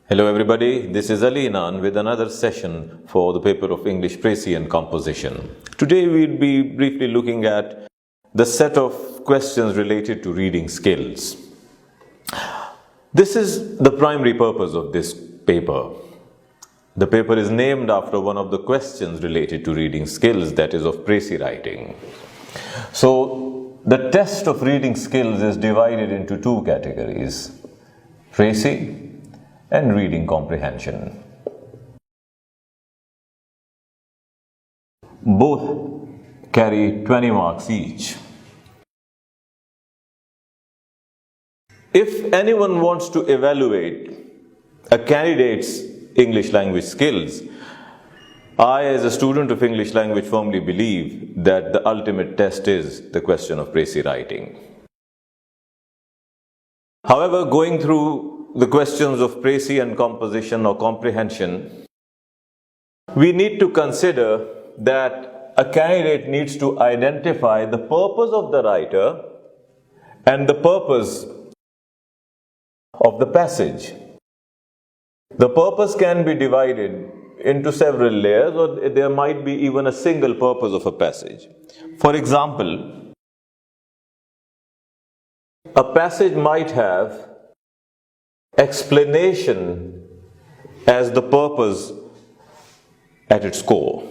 Hello everybody, this is Ali Inan with another session for the paper of English Précis and Composition. Today we'll be briefly looking at the set of questions related to reading skills. This is the primary purpose of this paper. The paper is named after one of the questions related to reading skills, that is of Précis writing. So the test of reading skills is divided into two categories: Précis and reading comprehension. Both carry 20 marks each. If anyone wants to evaluate a candidate's English language skills, I, as a student of English language, firmly believe that the ultimate test is the question of Précis writing. However, going through the questions of Précis and composition or comprehension, we need to consider that a candidate needs to identify the purpose of the writer and the purpose of the passage. The purpose can be divided into several layers, or there might be even a single purpose of a passage. For example, a passage might have explanation as the purpose at its core.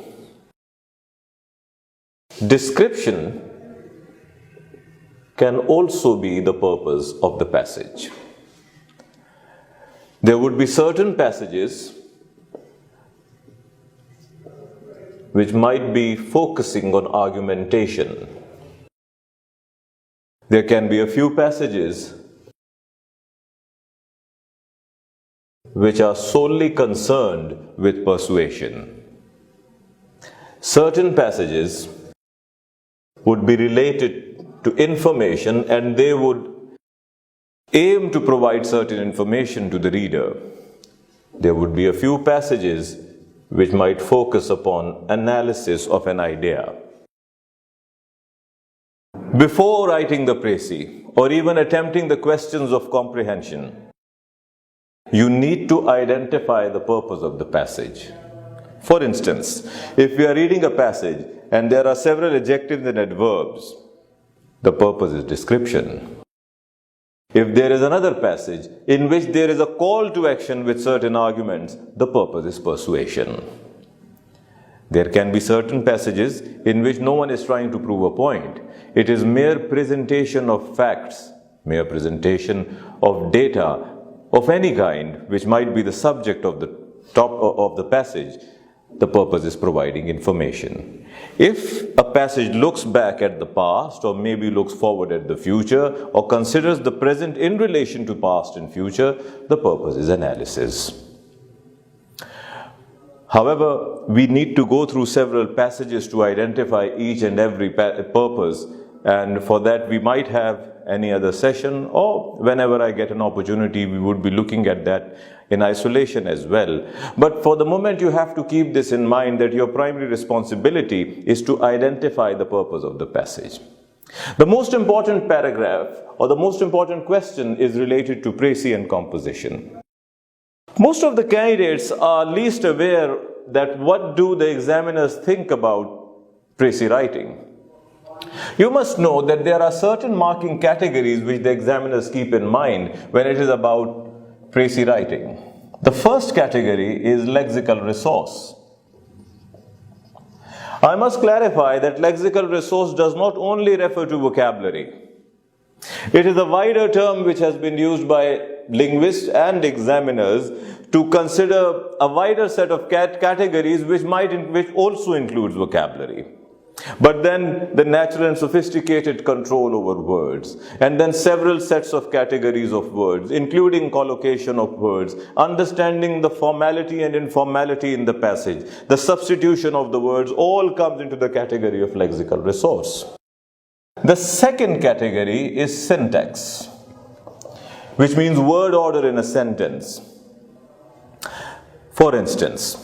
Description can also be the purpose of the passage. There would be certain passages which might be focusing on argumentation. There can be a few passages which are solely concerned with persuasion. Certain passages would be related to information, and they would aim to provide certain information to the reader. There would be a few passages which might focus upon analysis of an idea. Before writing the Précis, or even attempting the questions of comprehension, you need to identify the purpose of the passage. For instance, if we are reading a passage and there are several adjectives and adverbs, the purpose is description. If there is another passage in which there is a call to action with certain arguments, the purpose is persuasion. There can be certain passages in which no one is trying to prove a point. It is mere presentation of facts, mere presentation of data of any kind, which might be the subject of the top of the passage. The purpose is providing information. If a passage looks back at the past, or maybe looks forward at the future, or considers the present in relation to past and future, the purpose is analysis. However, we need to go through several passages to identify each and every purpose, and for that we might have any other session, or whenever I get an opportunity, we would be looking at that in isolation as well. But for the moment, you have to keep this in mind, that your primary responsibility is to identify the purpose of the passage. The most important paragraph, or the most important question, is related to Précis and composition. Most of the candidates are least aware that what do the examiners think about Précis writing. You must know that there are certain marking categories which the examiners keep in mind when it is about Précis writing. The first category is lexical resource. I must clarify that lexical resource does not only refer to vocabulary. It is a wider term which has been used by linguists and examiners to consider a wider set of categories which also includes vocabulary. But then the natural and sophisticated control over words, and then several sets of categories of words, including collocation of words, understanding the formality and informality in the passage, the substitution of the words, all comes into the category of lexical resource. The second category is syntax, which means word order in a sentence. For instance,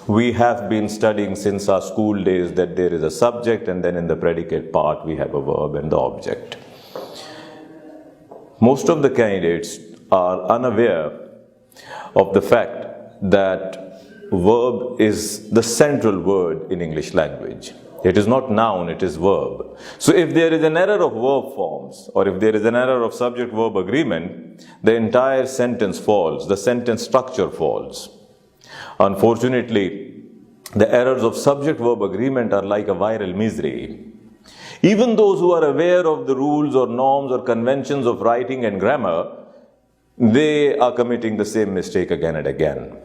we have been studying since our school days that there is a subject, and then in the predicate part we have a verb and the object. Most of the candidates are unaware of the fact that verb is the central word in English language. It is not noun, it is verb. So if there is an error of verb forms, or if there is an error of subject-verb agreement, the entire sentence falls, the sentence structure falls. Unfortunately, the errors of subject-verb agreement are like a viral misery. Even those who are aware of the rules or norms or conventions of writing and grammar, they are committing the same mistake again and again.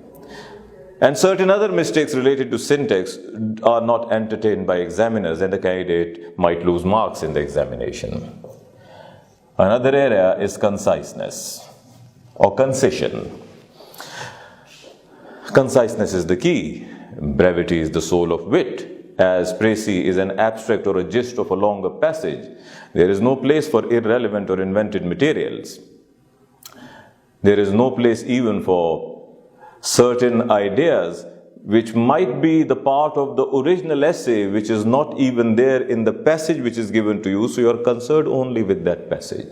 And certain other mistakes related to syntax are not entertained by examiners, and the candidate might lose marks in the examination. Another area is conciseness or concision. Conciseness is the key. Brevity is the soul of wit. As précis is an abstract or a gist of a longer passage, there is no place for irrelevant or invented materials. There is no place even for certain ideas which might be the part of the original essay, which is not even there in the passage which is given to you, so you are concerned only with that passage.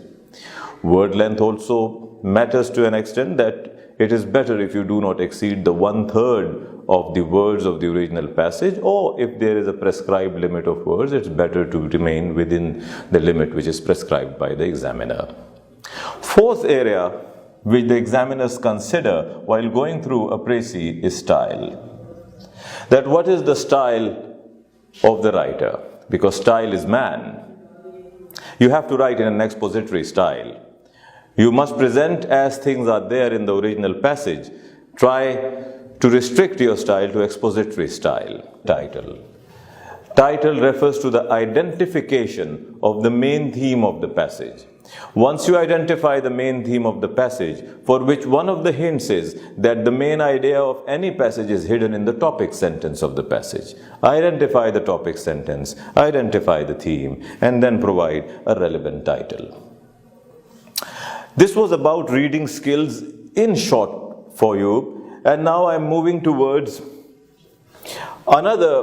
Word length also matters to an extent that it is better if you do not exceed the 1/3 of the words of the original passage, or if there is a prescribed limit of words, it's better to remain within the limit which is prescribed by the examiner. Fourth area which the examiners consider while going through a précis is style. That what is the style of the writer? Because style is man. You have to write in an expository style. You must present as things are there in the original passage. Try to restrict your style to expository style. Title. Title refers to the identification of the main theme of the passage. Once you identify the main theme of the passage, for which one of the hints is that the main idea of any passage is hidden in the topic sentence of the passage. Identify the topic sentence, identify the theme, and then provide a relevant title. This was about reading skills in short for you, and now I'm moving towards another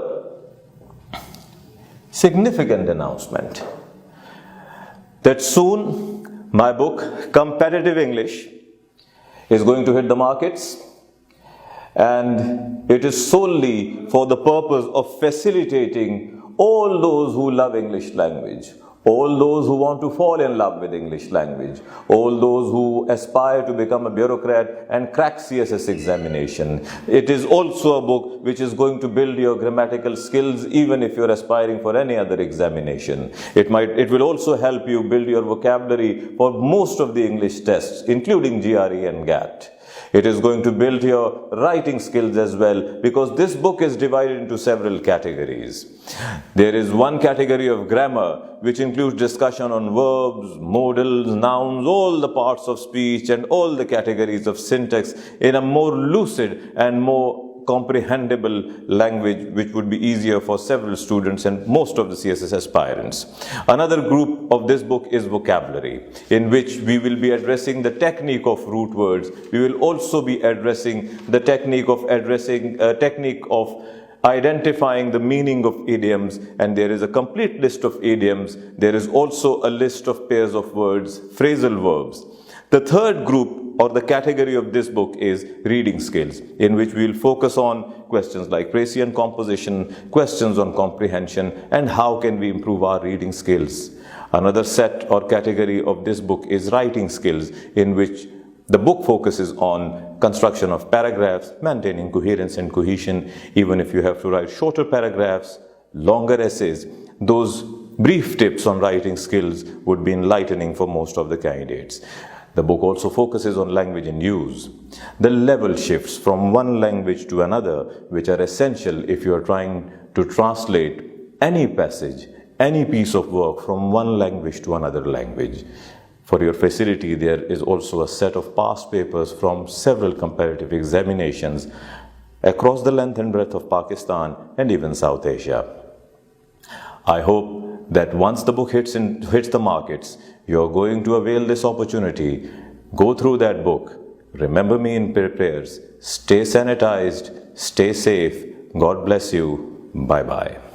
significant announcement. That soon my book, Competitive English, is going to hit the markets, and it is solely for the purpose of facilitating all those who love English language, all those who want to fall in love with English language, all those who aspire to become a bureaucrat and crack CSS examination. It is also a book which is going to build your grammatical skills even if you're aspiring for any other examination. It will also help you build your vocabulary for most of the English tests, including GRE and GAT. It is going to build your writing skills as well, because this book is divided into several categories. There is one category of grammar which includes discussion on verbs, modals, nouns, all the parts of speech and all the categories of syntax in a more lucid and more comprehensible language which would be easier for several students and most of the CSS aspirants. Another group of this book is vocabulary, in which we will be addressing the technique of root words. We will also be addressing the technique of identifying the meaning of idioms, and there is a complete list of idioms. There is also a list of pairs of words, phrasal verbs. The third group or the category of this book is reading skills, in which we will focus on questions like précis and composition, questions on comprehension, and how can we improve our reading skills. Another set or category of this book is writing skills, in which the book focuses on construction of paragraphs, maintaining coherence and cohesion. Even if you have to write shorter paragraphs, longer essays, those brief tips on writing skills would be enlightening for most of the candidates. The book also focuses on language in use, the level shifts from one language to another, which are essential if you are trying to translate any passage, any piece of work from one language to another language. For your facility, there is also a set of past papers from several comparative examinations across the length and breadth of Pakistan and even South Asia. I hope that once the book hits the markets, you are going to avail this opportunity. Go through that book. Remember me in prayers. Stay sanitized. Stay safe. God bless you. Bye-bye.